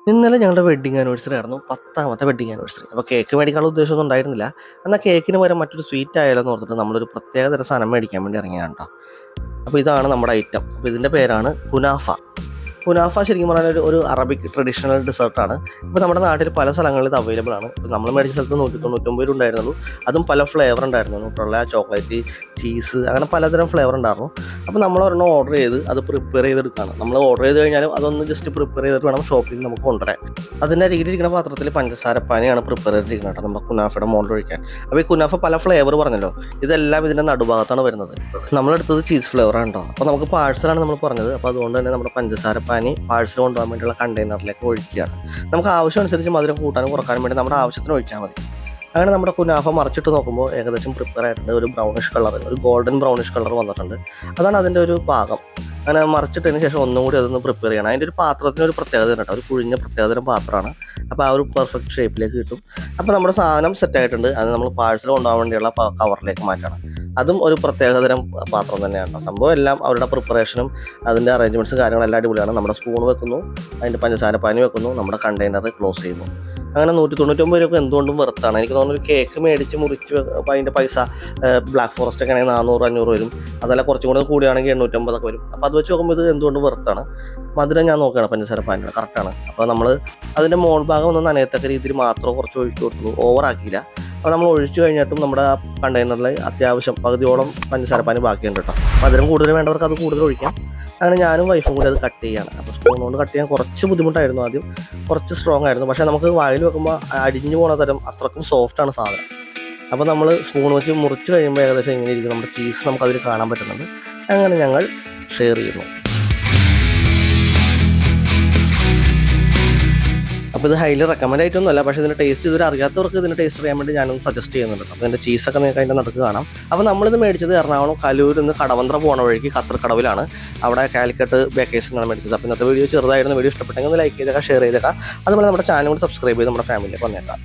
ഇന്നലെ ഞങ്ങളുടെ wedding anniversary ആയിരുന്നു. 10ാമത്തെ വെഡ്ഡിങ് ആനിവേഴ്സറി. അപ്പോൾ കേക്ക് മേടിക്കാനുള്ള ഉദ്ദേശമൊന്നും ഉണ്ടായിരുന്നില്ല. എന്നാൽ കേക്കിന് പകരം മറ്റൊരു സ്വീറ്റ് ആയാലോ എന്ന് ഓർത്തിട്ട് നമ്മളൊരു പ്രത്യേക തരം സാധനം മേടിക്കാൻ വേണ്ടി ഇറങ്ങിയതാണ് കേട്ടോ. അപ്പോൾ ഇതാണ് നമ്മുടെ ഐറ്റം. അപ്പോൾ ഇതിൻ്റെ പേരാണ് കുനാഫ. കുനാഫ ശരിക്കും പറഞ്ഞാൽ ഒരു അറബിക് ട്രഡീഷണൽ ഡെസേർട്ടാണ്. ഇപ്പോൾ നമ്മുടെ നാട്ടിൽ പല സ്ഥലങ്ങളിൽ ഇത് അവൈലബിൾ ആണ്. ഇപ്പോൾ നമ്മൾ മേടിച്ച സ്ഥലത്ത് 199 ഉണ്ടായിരുന്നുള്ളൂ. അതും പല ഫ്ലേവർ ഉണ്ടായിരുന്നു. ന്യൂട്രല്ല, ചോക്ലേറ്റ്, ചീസ്, അങ്ങനെ പലതരം ഫ്ലേവർ ഉണ്ടായിരുന്നു. അപ്പോൾ നമ്മൾ ഒരെണ്ണം ഓർഡർ ചെയ്ത് അത് പ്രിപ്പയർ ചെയ്തെടുക്കുകയാണ്. നമ്മൾ ഓർഡർ ചെയ്ത് കഴിഞ്ഞാലും അതൊന്ന് ജസ്റ്റ് പ്രിപ്പയർ ചെയ്തിട്ട് വേണം ഷോപ്പിൽ നിന്ന് നമുക്ക് കൊണ്ടുവരാൻ. അതിൻ്റെ അരികിലിരിക്കുന്ന പാത്രത്തിൽ പഞ്ചസാരപ്പാനിയാണ് പ്രിപ്പയർ ചെയ്തിരിക്കുന്നത് കേട്ടോ, നമ്മുടെ കുനാഫയുടെ മോളിൽ ഒഴിക്കാൻ. അപ്പോൾ ഈ കുനാഫ പല ഫ്ലേവർ പറഞ്ഞല്ലോ, ഇതെല്ലാം ഇതിൻ്റെ നടുഭാഗത്താണ് വരുന്നത്. നമ്മളെടുത്തത് ചീസ് ഫ്ലേവറാണ് കേട്ടോ. അപ്പോൾ നമുക്ക് പാഴ്സലാണ് നമ്മൾ പറഞ്ഞത്. അപ്പോൾ അതുകൊണ്ട് തന്നെ നമ്മുടെ പഞ്ചസാരപ്പാനി പാഴ്സൽ കൊണ്ടുപോകാൻ വേണ്ടിയുള്ള കണ്ടെയ്നറിലേക്ക് ഒഴിക്കുകയാണ്. നമുക്ക് ആവശ്യമനുസരിച്ച് മധുരം കൂട്ടാനും കുറക്കാനും വേണ്ടി നമ്മുടെ ആവശ്യത്തിന് ഒഴിച്ചാൽ മതി. അങ്ങനെ നമ്മുടെ കുനാഫ മറിച്ചിട്ട് നോക്കുമ്പോൾ ഏകദേശം പ്രിപ്പയർ ആയിട്ടുണ്ട്. ഒരു ബ്രൗണിഷ് കളർ, ഒരു ഗോൾഡൻ ബ്രൗണിഷ് കളർ വന്നിട്ടുണ്ട്. അതാണ് അതിൻ്റെ ഒരു പാകം. അങ്ങനെ മറിച്ചിട്ടതിന് ശേഷം ഒന്നും കൂടി അതൊന്ന് പ്രിപ്പയർ ചെയ്യണം. അതിൻ്റെ ഒരു പാത്രത്തിന് ഒരു പ്രത്യേകത കേട്ടോ, ഒരു കുഴിഞ്ഞ പ്രത്യേകതരം പാത്രമാണ്. അപ്പോൾ ആ ഒരു പെർഫെക്റ്റ് ഷേപ്പിലേക്ക് കിട്ടും. അപ്പോൾ നമ്മുടെ സാധനം സെറ്റായിട്ടുണ്ട്. അത് നമ്മൾ പാഴ്സൽ കൊണ്ടുപോകാൻ വേണ്ടിയുള്ള കവറിലേക്ക് മാറ്റണം. അതും ഒരു പ്രത്യേകതരം പാത്രം തന്നെയാണ്. സംഭവം എല്ലാം അവരുടെ പ്രിപ്പറേഷനും അതിൻ്റെ അറേഞ്ച്മെൻറ്റ്സും കാര്യങ്ങളെല്ലാം അടിപൊളിയാണ്. നമ്മുടെ സ്പൂൺ വെക്കുന്നു, അതിൻ്റെ പഞ്ചസാരപ്പാനി വെക്കുന്നു, നമ്മുടെ കണ്ടെയ്നർ ക്ലോസ് ചെയ്യുന്നു. അങ്ങനെ 199 രൂപ എന്തുകൊണ്ടും വെറുത്താണ്. എനിക്ക് തോന്നുന്നു ഒരു കേക്ക് മേടിച്ച് മുറിച്ച് അപ്പോൾ അതിൻ്റെ പൈസ ബ്ലാക്ക് ഫോറസ്റ്റ് ഒക്കെ ആണെങ്കിൽ 400-500 വരും. അതല്ല കുറച്ചും കൂടെ കൂടിയാണെങ്കിൽ 850 വരും. അപ്പോൾ അത് വെച്ച് നോക്കുമ്പോൾ ഇത് എന്തുകൊണ്ടും വെറുത്താണ്. മധുരം ഞാൻ നോക്കുകയാണ്, പഞ്ചസാരപ്പാനിയുടെ കറക്റ്റാണ്. അപ്പോൾ നമ്മൾ അതിൻ്റെ മോൾ ഭാഗം ഒന്ന് നനയത്തക്ക രീതിയിൽ മാത്രമേ കുറച്ച് ഒഴിച്ചു കൊടുത്തുള്ളൂ, ഓവറാക്കിയില്ല. അപ്പോൾ നമ്മൾ ഒഴിച്ചു കഴിഞ്ഞിട്ടും നമ്മുടെ കണ്ടെയ്നറിൽ അത്യാവശ്യം പകുതിയോളം പഞ്ചസാരപ്പാനി ബാക്കിയുണ്ട് കേട്ടോ. മധുരം കൂടുതൽ വേണ്ടവർക്ക് അത് കൂടുതൽ ഒഴിക്കാം. അങ്ങനെ ഞാനും വൈഫും കൂടി അത് കട്ട് ചെയ്യുകയാണ്. അപ്പോൾ സ്പൂൺ കൊണ്ട് കട്ട് ചെയ്യാൻ കുറച്ച് ബുദ്ധിമുട്ടായിരുന്നു, ആദ്യം കുറച്ച് സ്ട്രോങ് ആയിരുന്നു. പക്ഷേ നമുക്ക് വായിൽ വെക്കുമ്പോൾ അടിഞ്ഞു പോണ തരം അത്രക്കും സോഫ്റ്റാണ് സാധനം. അപ്പോൾ നമ്മൾ സ്പൂൺ വെച്ച് മുറിച്ച് കഴിയുമ്പോൾ ഏകദേശം ഇങ്ങനെ ഇരിക്കും. നമ്മുടെ ചീസ് നമുക്കതിൽ കാണാൻ പറ്റുന്നുണ്ട്. അങ്ങനെ ഞങ്ങൾ ഷെയർ ചെയ്യുന്നു. അപ്പോൾ ഇത് ഹൈലി റെക്കമെൻഡ് ആയിട്ടൊന്നുമല്ല, പക്ഷേ ഇതിൻ്റെ ടേസ്റ്റ് ഇതുവരെ അറിയാത്തവർക്ക് ഇതിൻ്റെ ടേസ്റ്റ് അറിയാൻ വേണ്ടി ഞാനൊന്ന് സജസ്റ്റ് ചെയ്യുന്നുണ്ട്. അപ്പോൾ ഇതിൻ്റെ ചീസൊക്കെ നിങ്ങൾക്ക് അതിൻ്റെ നടുക്ക് കാണാം. അപ്പോൾ നമ്മളിത് മേടിച്ചത് എറണാകുളം കലൂരിൽ നിന്ന് കടവന്ത്ര പോണ വഴിക്ക് ഖത്തർക്കടവിലാണ്. അവിടെ കാലിക്കട്ട് ബേക്കേഴ്സ് നിന്നാണ് മേടിച്ചത്. അപ്പോൾ ഇന്നത്തെ വീഡിയോ ചെറുതായിരുന്നു. വീഡിയോ ഇഷ്ടപ്പെട്ടെങ്കിൽ ഒന്ന് ലൈക്ക് ചെയ്തേക്കാം, ഷെയർ ചെയ്തേക്കാം. അതുപോലെ നമ്മുടെ ചാനൽ കൂടി സബ്സ്ക്രൈബ് ചെയ്ത് നമ്മുടെ ഫാമിലിയിലേക്ക് വന്നേക്കാം.